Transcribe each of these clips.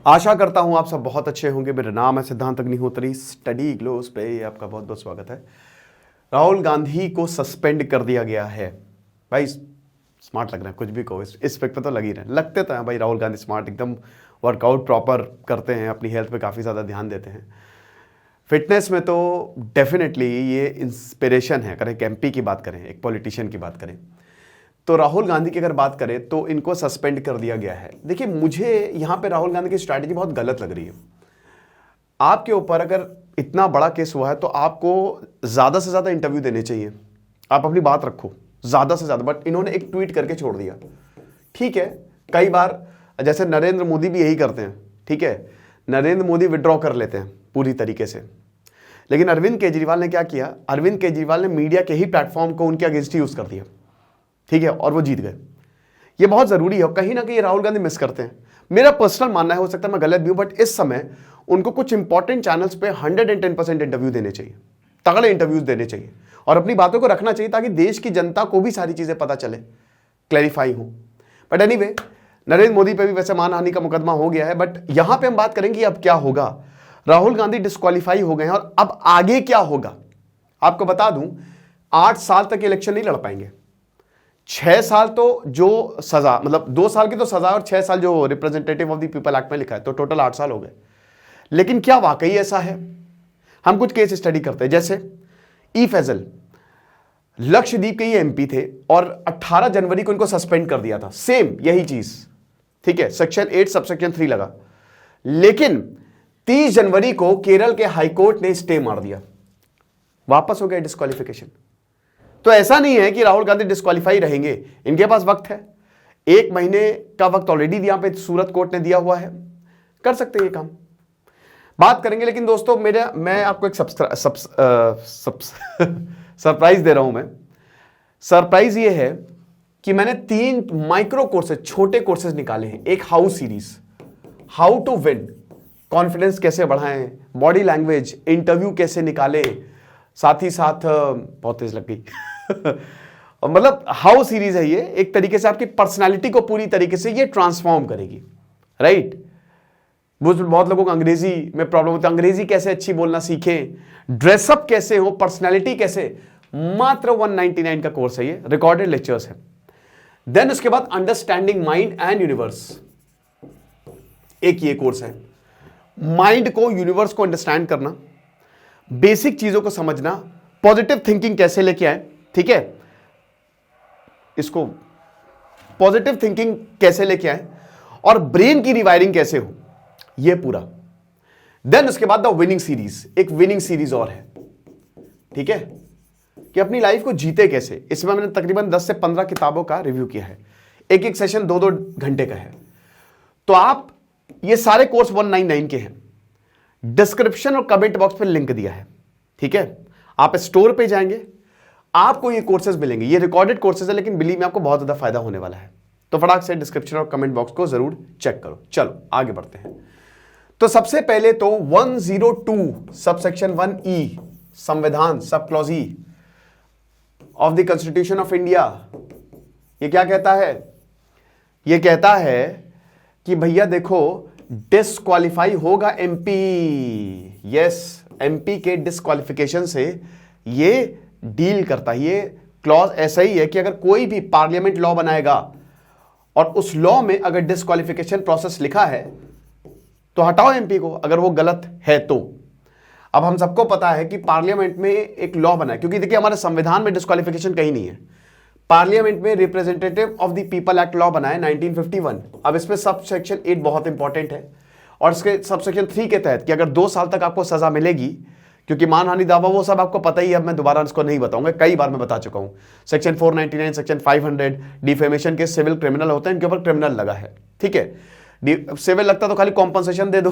आशा करता हूं आप सब बहुत अच्छे होंगे। मेरा नाम है सिद्धांत अग्निहोत्री, स्टडी ग्लोस पे आपका बहुत बहुत स्वागत है। राहुल गांधी को सस्पेंड कर दिया गया है। भाई स्मार्ट लग रहा है, कुछ भी कहो, इस पे तो लग ही रहे, लगते तो हैं भाई। राहुल गांधी स्मार्ट, एकदम वर्कआउट प्रॉपर करते हैं, अपनी हेल्थ पे काफ़ी ज़्यादा ध्यान देते हैं। फिटनेस में तो डेफिनेटली ये इंस्पिरेशन है। करें एक एमपी की बात करें, एक पॉलिटिशियन की बात करें, तो राहुल गांधी की अगर बात करें तो इनको सस्पेंड कर दिया गया है। देखिए, मुझे यहां पे राहुल गांधी की स्ट्रैटेजी बहुत गलत लग रही है। आपके ऊपर अगर इतना बड़ा केस हुआ है तो आपको ज़्यादा से ज़्यादा इंटरव्यू देने चाहिए, आप अपनी बात रखो ज़्यादा से ज़्यादा। बट इन्होंने एक ट्वीट करके छोड़ दिया। ठीक है, कई बार जैसे नरेंद्र मोदी भी यही करते हैं, ठीक है, नरेंद्र मोदी विड्रॉ कर लेते हैं पूरी तरीके से। लेकिन अरविंद केजरीवाल ने क्या किया, अरविंद केजरीवाल ने मीडिया के ही प्लेटफॉर्म को उनके अगेंस्ट यूज़ कर दिया, ठीक है, और वो जीत गए। ये बहुत ज़रूरी है और कहीं ना कहीं राहुल गांधी मिस करते हैं। मेरा पर्सनल मानना है, हो सकता है मैं गलत भी हूं, बट इस समय उनको कुछ इंपॉर्टेंट चैनल्स पे 110% इंटरव्यू देने चाहिए, तगड़े इंटरव्यूज देने चाहिए और अपनी बातों को रखना चाहिए ताकि देश की जनता को भी सारी चीज़ें पता चले, क्लैरिफाई हो। बट एनीवे, नरेंद्र मोदी पे भी वैसे मानहानि का मुकदमा हो गया है। बट यहां पर हम बात करेंगे अब क्या होगा। राहुल गांधी डिस्क्वालीफाई हो गए हैं और अब आगे क्या होगा। आपको बता दूं, 8 साल तक इलेक्शन नहीं लड़ पाएंगे। 6 साल तो जो सजा, मतलब 2 साल की तो सजा और 6 साल जो representative of the people act में लिखा है, तो टोटल 8 साल हो गए। लेकिन क्या वाकई ऐसा है? हम कुछ केस स्टडी करते हैं। जैसे ई फैजल, लक्षद्वीप के ये एमपी थे और 18 जनवरी को इनको सस्पेंड कर दिया था, सेम यही चीज, ठीक है, सेक्शन 8 सबसेक्शन 3 लगा। लेकिन 30 जनवरी को केरल के हाईकोर्ट ने स्टे मार दिया, वापस हो गया डिस्क्वालिफिकेशन। तो ऐसा नहीं है कि राहुल गांधी डिस्क्वालीफाई रहेंगे, इनके पास वक्त है। 1 महीने का वक्त ऑलरेडी यहां पे सूरत कोर्ट ने दिया हुआ है, कर सकते हैं ये काम, बात करेंगे। लेकिन दोस्तों मैं आपको एक सरप्राइज दे रहा हूं। मैं सरप्राइज ये है कि मैंने 3 माइक्रो कोर्सेज, छोटे कोर्सेज निकाले हैं। एक house series, how to win, confidence कैसे बढ़ाएं, बॉडी लैंग्वेज, इंटरव्यू कैसे निकाले, साथ ही साथ बहुत तेज लग गई मतलब हाउ सीरीज है ये, एक तरीके से आपकी पर्सनालिटी को पूरी तरीके से ये ट्रांसफॉर्म करेगी, राइट। बहुत लोगों को अंग्रेजी में प्रॉब्लम होती है, अंग्रेजी कैसे अच्छी बोलना सीखें, ड्रेसअप कैसे हो, पर्सनालिटी कैसे। मात्र 199 का कोर्स है ये, रिकॉर्डेड लेक्चर्स है। देन उसके बाद अंडरस्टैंडिंग माइंड एंड यूनिवर्स, एक ये कोर्स है। माइंड को, यूनिवर्स को अंडरस्टैंड करना, बेसिक चीजों को समझना, पॉजिटिव थिंकिंग कैसे लेके आए, ठीक है, इसको पॉजिटिव थिंकिंग कैसे लेके आए और ब्रेन की रिवायरिंग कैसे हो, ये पूरा। देन उसके बाद द विनिंग सीरीज, एक विनिंग सीरीज और है, ठीक है, कि अपनी लाइफ को जीते कैसे। इसमें मैंने तकरीबन 10 से 15 किताबों का रिव्यू किया है, एक एक सेशन 2-2 घंटे का है। तो आप ये सारे कोर्स 199 के हैं। डिस्क्रिप्शन और कमेंट बॉक्स पे लिंक दिया है, ठीक है, आप स्टोर पे जाएंगे, आपको ये कोर्सेज मिलेंगे। ये रिकॉर्डेड कोर्सेज है, लेकिन बिलीव में आपको बहुत ज्यादा फायदा होने वाला है। तो फटाक से डिस्क्रिप्शन और कमेंट बॉक्स को जरूर चेक करो। चलो आगे बढ़ते हैं। तो सबसे पहले तो 102 सबसेक्शन 1E, संविधान, sub clause E of the constitution of India, ये क्या कहता है? ये कहता है कि भैया देखो, डिस्क्वालीफाई होगा एमपी। यस, एमपी के डिस्क्वालिफिकेशन से ये डील करता है। ये क्लॉज ऐसा ही है कि अगर कोई भी पार्लियामेंट लॉ बनाएगा और उस लॉ में अगर डिस्क्वालिफिकेशन प्रोसेस लिखा है तो हटाओ एमपी को, अगर वो गलत है तो। अब हम सबको पता है कि पार्लियामेंट में एक लॉ बना है, क्योंकि देखिए हमारे संविधान में डिस्क्वालिफिकेशन कहीं नहीं है। पार्लियामेंट में representative of the people act law बना है 1951। अब इसमें सब सेक्शन 8 बहुत इंपॉर्टेंट है और इसके सब सेक्शन 3 के तहत कि अगर 2 साल तक आपको सजा मिलेगी, क्योंकि मानहानि दावा वो सब आपको पता ही है, अब मैं दोबारा इसको नहीं बताऊंगा, कई बार मैं बता चुका हूं। सेक्शन 499, सेक्शन 500, डिफेमेशन के सिविल क्रिमिनल होते हैं, इनके ऊपर क्रिमिनल लगा है, ठीक है। सिविल लगता तो खाली कॉम्पनसेशन दे दो,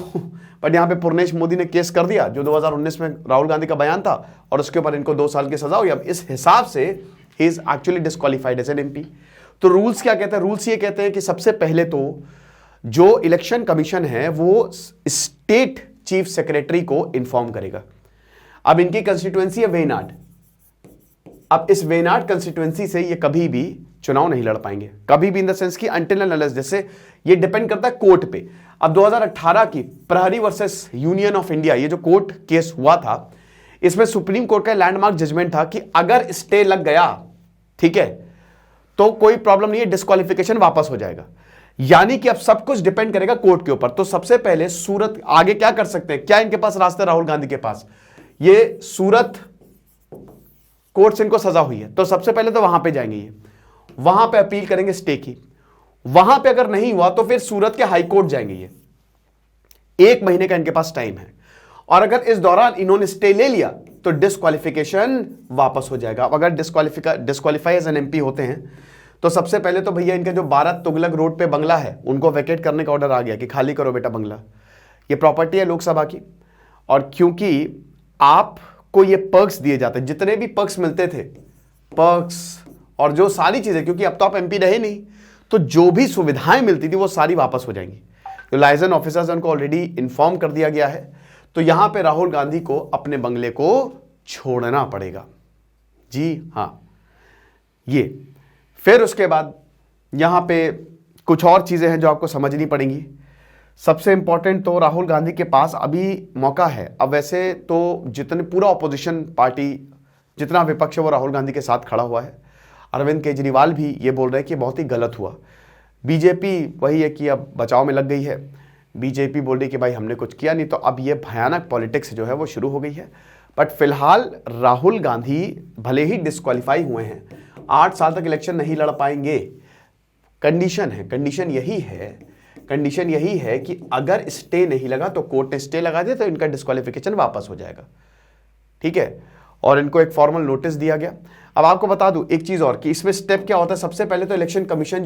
बट यहां पे पुरनेश मोदी ने केस कर दिया जो 2019 में राहुल गांधी का बयान था, और उसके ऊपर इनको 2 साल की सजा हुई। अब इस हिसाब से ही is actually disqualified as an MP. तो रूल्स क्या कहते हैं? रूल्स ये कहते हैं कि सबसे पहले तो जो इलेक्शन कमीशन है वो स्टेट चीफ सेक्रेटरी को इन्फॉर्म करेगा। अब इनकी कंस्टिट्यूएंसी है वेनाड। अब इस वेनाड कंस्टिट्यूएंसी से ये कभी भी चुनाव नहीं लड़ पाएंगे, कभी भी, इन द सेंस कि अनटिल एंड अनलेस, जैसे ये डिपेंड करता है कोर्ट पे। अब 2018 की प्रहरी वर्सेस यूनियन ऑफ इंडिया, ये जो कोर्ट केस हुआ था, इसमें सुप्रीम कोर्ट का लैंडमार्क जजमेंट था कि अगर स्टे लग गया, ठीक है, तो कोई प्रॉब्लम नहीं है, डिस्क्वालिफिकेशन वापस हो जाएगा। यानी कि अब सब कुछ डिपेंड करेगा कोर्ट के ऊपर। तो सबसे पहले सूरत आगे क्या कर सकते हैं, क्या इनके पास रास्ता, राहुल गांधी के पास, ये सूरत कोर्ट से इनको सजा हुई है, तो सबसे पहले तो वहां पे जाएंगे, ये वहां पे अपील करेंगे स्टे की। वहां पे अगर नहीं हुआ तो फिर सूरत के हाई कोर्ट जाएंगे। ये 1 महीने का इनके पास टाइम है, और अगर इस दौरान इन्होंने स्टे ले लिया तो डिस्क्वालिफिकेशन वापस हो जाएगा। अब अगर डिस्क्वालीफाई एज एन एमपी होते हैं तो सबसे पहले तो भैया इनके जो 12 तुगलक रोड पे बंगला है उनको वैकेट करने का ऑर्डर आ गया कि खाली करो बेटा बंगला, ये प्रॉपर्टी है लोकसभा की। और क्योंकि आपको ये पर्क्स दिए जाते हैं, जितने भी पर्क्स मिलते थे, पर्क्स और जो सारी चीजें, क्योंकि अब तो आप एमपी रहे नहीं, तो जो भी सुविधाएं मिलती थी वो सारी वापस हो जाएंगी। जो लाइसेंस ऑफिसर्स उनको ऑलरेडी इन्फॉर्म कर दिया गया है। तो यहां पे राहुल गांधी को अपने बंगले को छोड़ना पड़ेगा। जी हां, ये फिर उसके बाद यहां पे कुछ और चीजें हैं जो आपको समझनी पड़ेंगी। सबसे इंपॉर्टेंट तो राहुल गांधी के पास अभी मौका है। अब वैसे तो जितने पूरा ऑपोजिशन पार्टी, जितना विपक्ष है वो राहुल गांधी के साथ खड़ा हुआ है। अरविंद केजरीवाल भी ये बोल रहे हैं कि बहुत ही गलत हुआ। बीजेपी वही है कि अब बचाव में लग गई है। बीजेपी बोल रही कि भाई हमने कुछ किया नहीं। तो अब ये भयानक पॉलिटिक्स जो है वो शुरू हो गई है। बट फिलहाल राहुल गांधी भले ही डिस्क्वालीफाई हुए हैं, 8 साल तक इलेक्शन नहीं लड़ पाएंगे। कंडीशन यही है कि अगर स्टे नहीं लगा, तो कोर्ट ने स्टे लगा दिया तो इनका डिस्क्वालिफिकेशन वापस हो जाएगा, ठीक है। और इनको एक फॉर्मल नोटिस दिया गया। अब आपको बता दूं एक चीज और कि इसमें स्टेप क्या होता है। सबसे पहले तो इलेक्शन कमीशन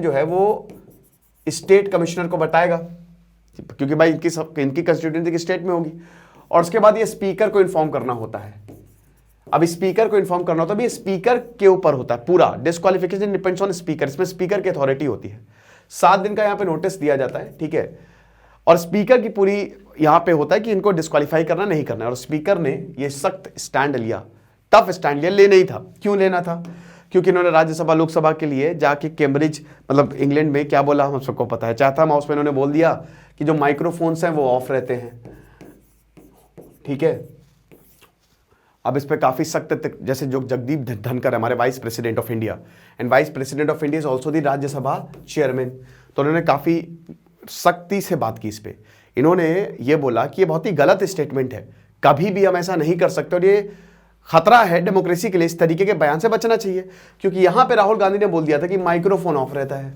जो है वो स्टेट कमिश्नर को बताएगा, क्योंकि भाई इनकी कंस्टिट्यूएंसी की स्टेट में होगी। और उसके बाद ये स्पीकर को इन्फॉर्म करना होता है। अब स्पीकर को इन्फॉर्म करना होता है, ये स्पीकर के ऊपर होता है पूरा। डिस्क्वालिफिकेशन डिपेंड्स ऑन स्पीकर, इसमें स्पीकर की अथॉरिटी होती है। 7 दिन का यहां पे नोटिस दिया जाता है, ठीक है। और स्पीकर की पूरी यहां पे होता है कि इनको डिस्क्वालीफाई करना नहीं करना है। और स्पीकर ने ये सख्त स्टैंड लिया, टफ स्टैंड लिया। लेना ही था। क्यों लेना था? क्योंकि इन्होंने राज्यसभा लोकसभा के लिए जाके कैम्ब्रिज, मतलब इंग्लैंड में क्या बोला हम सबको पता है, चाथम हाउस में इन्होंने बोल दिया कि जो माइक्रोफोन्स हैं वो ऑफ रहते हैं, ठीक है। अब इस पे काफी सख्त, जैसे जो जगदीप धनखड़ हमारे vice president of India, and vice president of India is also the Rajya Sabha chairman, तो उन्होंने काफी सख्ती से बात की इस पे। इन्होंने ये बोला कि ये बहुत ही गलत स्टेटमेंट है, कभी भी हम ऐसा नहीं कर सकते, और ये खतरा है डेमोक्रेसी के लिए। इस तरीके के बयान से बचना चाहिए, क्योंकि यहां पे राहुल गांधी ने बोल दिया था कि माइक्रोफोन ऑफ रहता है।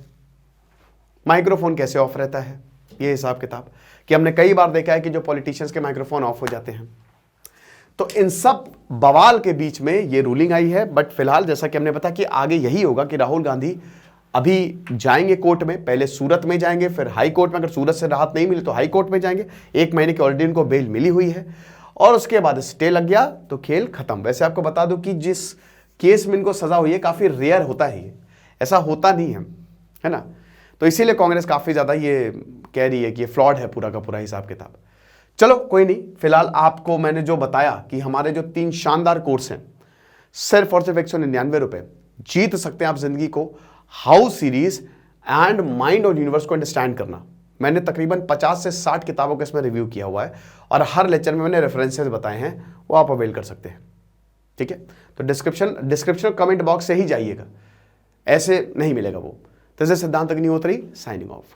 माइक्रोफोन कैसे ऑफ रहता है? ये हिसाब किताब कि हमने कई बार देखा है कि जो पॉलिटिशियंस के माइक्रोफोन ऑफ हो जाते हैं। तो इन सब बवाल के बीच में ये रूलिंग आई है। बट फिलहाल जैसा कि हमने बताया कि आगे यही होगा कि राहुल गांधी अभी जाएंगे कोर्ट में, पहले सूरत में जाएंगे, फिर हाई कोर्ट में। अगर सूरत से राहत नहीं मिली तो हाई कोर्ट में जाएंगे। 1 महीने की ऑलरेडी इनको बेल मिली हुई है, और उसके बाद स्टे लग गया तो खेल खत्म। वैसे आपको बता दूं कि जिस केस में इनको सजा हुई है काफी रेयर होता है, ऐसा होता नहीं है ना। तो इसीलिए कांग्रेस काफी ज्यादा ये कह रही है कि ये फ्रॉड है पूरा का पूरा हिसाब किताब। चलो कोई नहीं, फिलहाल आपको मैंने जो बताया कि हमारे जो 3 शानदार कोर्स हैं, सिर्फ और सिर्फ 199 रुपए, जीत सकते हैं आप जिंदगी को। हाउस सीरीज एंड माइंड और यूनिवर्स को अंडरस्टैंड करना। मैंने तकरीबन 50 से 60 किताबों का इसमें रिव्यू किया हुआ है, और हर लेक्चर में मैंने रेफरेंसेस बताए हैं, वो आप अवेल कर सकते हैं, ठीक है। तो डिस्क्रिप्शन कमेंट बॉक्स से ही जाइएगा, ऐसे नहीं मिलेगा वो। तो सिद्धांत अग्निहोत्री साइनिंग ऑफ।